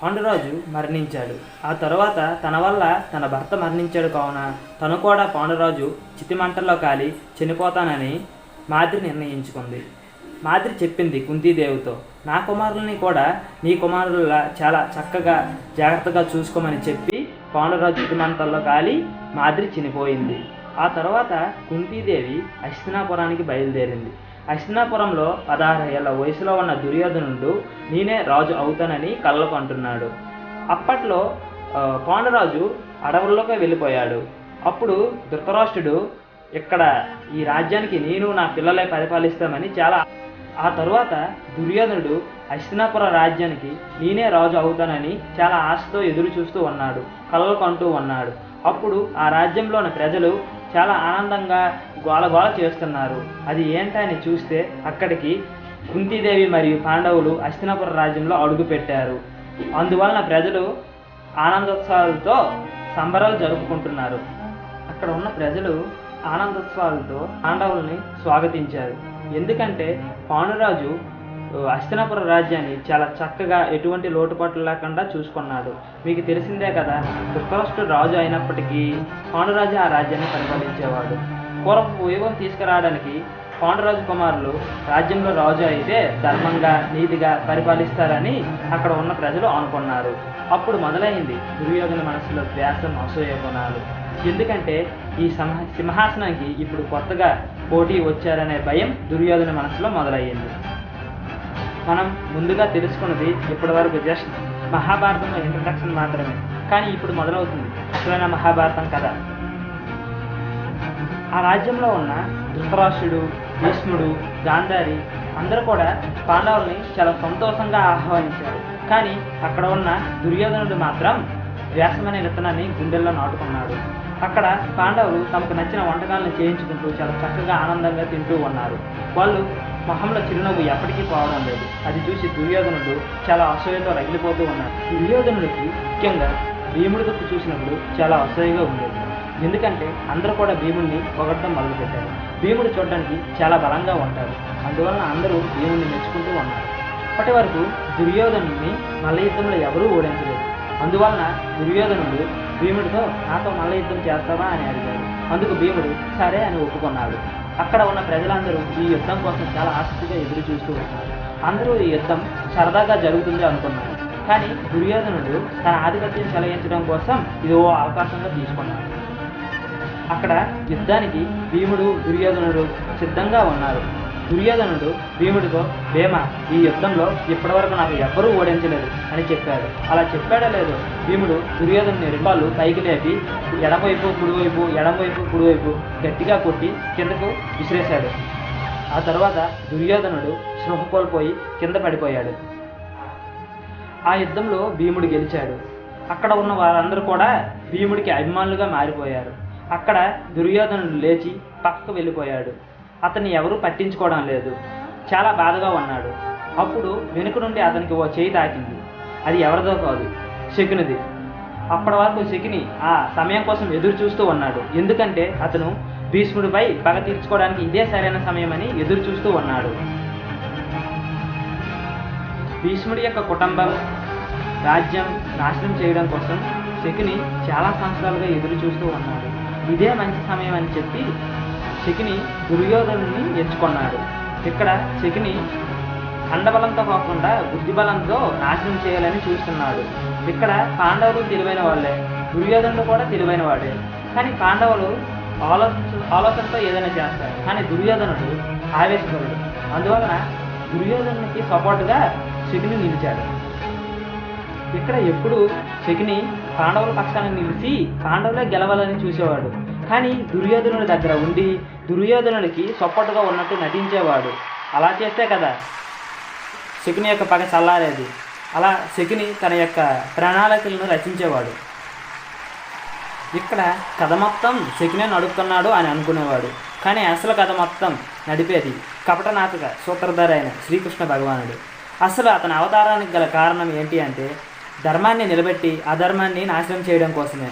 పాండురాజు మరణించాడు. ఆ తరువాత తన వల్ల తన భర్త మరణించాడు కావున తను కూడా పాండురాజు చితిమంటల్లో కాలి చనిపోతానని మాద్రి నిర్ణయించుకుంది. మాద్రి చెప్పింది కుంతీదేవితో, నా కుమారుల్ని కూడా నీ కుమారుల చాలా చక్కగా జాగ్రత్తగా చూసుకోమని చెప్పి పాండురాజు చితిమంటల్లో కాలి మాద్రి చనిపోయింది. ఆ తర్వాత కుంతీదేవి హస్తినాపురానికి బయలుదేరింది. హస్తినాపురంలో 16 ఏళ్ల వయసులో ఉన్న దుర్యోధనుడు నేనే రాజు అవుతానని కలలకు అంటున్నాడు. అప్పట్లో పాండురాజు అడవుల్లోకి వెళ్ళిపోయాడు. అప్పుడు ధృతరాష్ట్రుడు ఇక్కడ ఈ రాజ్యానికి నేను నా పిల్లలే పరిపాలిస్తామని ఆ తరువాత దుర్యోధనుడు హస్తినాపుర రాజ్యానికి నేనే రాజు అవుతానని చాలా ఆశతో ఎదురు చూస్తూ ఉన్నాడు, కలలకు అంటూ ఉన్నాడు. అప్పుడు ఆ రాజ్యంలోని ప్రజలు చాలా ఆనందంగా గోలగోల చేస్తున్నారు. అది ఏంటని చూస్తే అక్కడికి కుంతీదేవి మరియు పాండవులు హస్తినాపుర రాజ్యంలో అడుగుపెట్టారు. అందువలన ప్రజలు ఆనందోత్సవాలతో సంబరాలు జరుపుకుంటున్నారు. అక్కడ ఉన్న ప్రజలు ఆనందోత్సవాలతో పాండవుల్ని స్వాగతించారు. ఎందుకంటే పాండురాజు హస్తినాపుర రాజ్యాన్ని చాలా చక్కగా ఎటువంటి లోటుపాట్లు లేకుండా చూసుకున్నాడు. మీకు తెలిసిందే కదా, ధృతరాష్ట్రుడు రాజు అయినప్పటికీ పాండురాజు ఆ రాజ్యాన్ని పరిపాలించేవాడు. పూర్వపు వైభవం తీసుకురావడానికి పాండురాజు కుమారులు రాజ్యంలో రాజు అయితే ధర్మంగా నీతిగా పరిపాలిస్తారని అక్కడ ఉన్న ప్రజలు అనుకున్నారు. అప్పుడు మొదలైంది దుర్యోధన మనసులో ద్వేషం, అసూయ గుణాలు. ఎందుకంటే ఈ సింహాసనానికి ఇప్పుడు కొత్తగా పోటీ వచ్చారనే భయం దుర్యోధన మనసులో మొదలయ్యింది. మనం ముందుగా తెలుసుకున్నది ఇప్పటి వరకు జస్ట్ మహాభారతంలో ఇంట్రడక్షన్ మాత్రమే. కానీ ఇప్పుడు మొదలవుతుంది అసలైన మహాభారతం కథ. ఆ రాజ్యంలో ఉన్న ధృతరాష్ట్రుడు, భీష్ముడు, గాంధారి అందరూ కూడా పాండవుల్ని చాలా సంతోషంగా ఆహ్వానించారు. కానీ అక్కడ ఉన్న దుర్యోధనుడు మాత్రం ద్వేషమనే విత్తనాన్ని గుండెల్లో నాటుకున్నాడు. అక్కడ పాండవులు తమకు నచ్చిన వంటకాలను చేయించుకుంటూ చాలా చక్కగా ఆనందంగా తింటూ ఉన్నారు. వాళ్ళు మొహంలో చిరునవ్వు ఎప్పటికీ పోవడం లేదు. అది చూసి దుర్యోధనుడు చాలా అసూయతో రగిలిపోతూ ఉన్నాడు. దుర్యోధనుడికి ముఖ్యంగా భీముడి దుక్కు చూసినప్పుడు చాలా అసూయగా ఉండేది. ఎందుకంటే అందరూ కూడా భీముడిని పొగడటం మొదలుపెట్టారు. భీముడు చూడడానికి చాలా బలంగా ఉంటాడు. అందువలన అందరూ భీముడిని మెచ్చుకుంటూ ఉన్నారు. అప్పటి వరకు దుర్యోధనుడిని మల్ల యుద్ధంలో ఎవరూ ఓడించలేదు. అందువలన దుర్యోధనుడు భీముడితో నాతో మల్ల యుద్ధం చేస్తావా అని అడిగాడు. అందుకు భీముడు సరే అని ఒప్పుకున్నాడు. అక్కడ ఉన్న ప్రజలందరూ ఈ యుద్ధం కోసం చాలా ఆసక్తిగా ఎదురు చూస్తూ ఉన్నారు. అందరూ ఈ యుద్ధం సరదాగా జరుగుతుంది అనుకున్నారు. కానీ దుర్యోధనుడు తన ఆధిపత్యం చెలాయించడం కోసం ఇది ఓ అవకాశంగా తీసుకున్నాడు. అక్కడ యుద్ధానికి భీముడు, దుర్యోధనుడు సిద్ధంగా ఉన్నారు. దుర్యోధనుడు భీముడితో, భీమ, ఈ యుద్ధంలో ఇప్పటివరకు నాకు ఎవ్వరూ ఓడించలేదు అని చెప్పాడు. అలా చెప్పాడో లేదో భీముడు దుర్యోధనుని రికాళ్ళు పైకి లేపి ఎడమవైపు కుడివైపు, ఎడమవైపు కుడివైపు గట్టిగా కొట్టి కిందకు విసిరేశాడు. ఆ తర్వాత దుర్యోధనుడు స్పృహ కోల్పోయి కింద పడిపోయాడు. ఆ యుద్ధంలో భీముడు గెలిచాడు. అక్కడ ఉన్న వారందరూ కూడా భీముడికి అభిమానులుగా మారిపోయారు. అక్కడ దుర్యోధనుడు లేచి పక్కకు వెళ్ళిపోయాడు. అతన్ని ఎవరూ పట్టించుకోవడం లేదు. చాలా బాధగా ఉన్నాడు. అప్పుడు వెనుక నుండి అతనికి ఓ చేయి తాకింది. అది ఎవరిదో కాదు, శకునిది. అప్పటి వరకు శకుని ఆ సమయం కోసం ఎదురు చూస్తూ ఉన్నాడు. ఎందుకంటే అతను భీష్ముడిపై పగ తీర్చుకోవడానికి ఇదే సరైన సమయం అని ఎదురు చూస్తూ ఉన్నాడు. భీష్ముడి యొక్క కుటుంబం, రాజ్యం నాశనం చేయడం కోసం శకుని చాలా సంవత్సరాలుగా ఎదురు చూస్తూ ఉన్నాడు. ఇదే మంచి సమయం అని చెప్పి శకుని దుర్యోధనుని ఎంచుకున్నాడు. ఇక్కడ శకుని అండబలంతో కాకుండా బుద్ధిబలంతో నాశనం చేయాలని చూస్తున్నాడు. ఇక్కడ పాండవులు తెలివైన వాళ్ళే, దుర్యోధనుడు కూడా తెలివైన వాడే. కానీ పాండవులు ఆలోచనతో ఏదైనా చేస్తారు. కానీ దుర్యోధనుడు ఆవేశపరుడు. అందువలన దుర్యోధనునికి సపోర్టుగా శకుని నిలిచాడు. ఇక్కడ ఎప్పుడు శకుని పాండవుల పక్షాన నిలిచి పాండవులే గెలవాలని చూసేవాడు. కానీ దుర్యోధనుడి దగ్గర ఉండి దుర్యోధనుడికి సపోర్టుగా ఉన్నట్టు నటించేవాడు. అలా చేస్తే కదా శకుని యొక్క పగ చల్లారేది. అలా శకుని తన యొక్క ప్రణాళికలను రచించేవాడు. ఇక్కడ కథ మొత్తం శకునే నడుపుతున్నాడు అని అనుకునేవాడు. కానీ అసలు కథ మొత్తం నడిపేది కపటనాటక సూత్రధారి అయిన శ్రీకృష్ణ భగవానుడు. అసలు అతని అవతారానికి గల కారణం ఏంటి అంటే ధర్మాన్ని నిలబెట్టి అధర్మాన్ని నాశనం చేయడం కోసమే.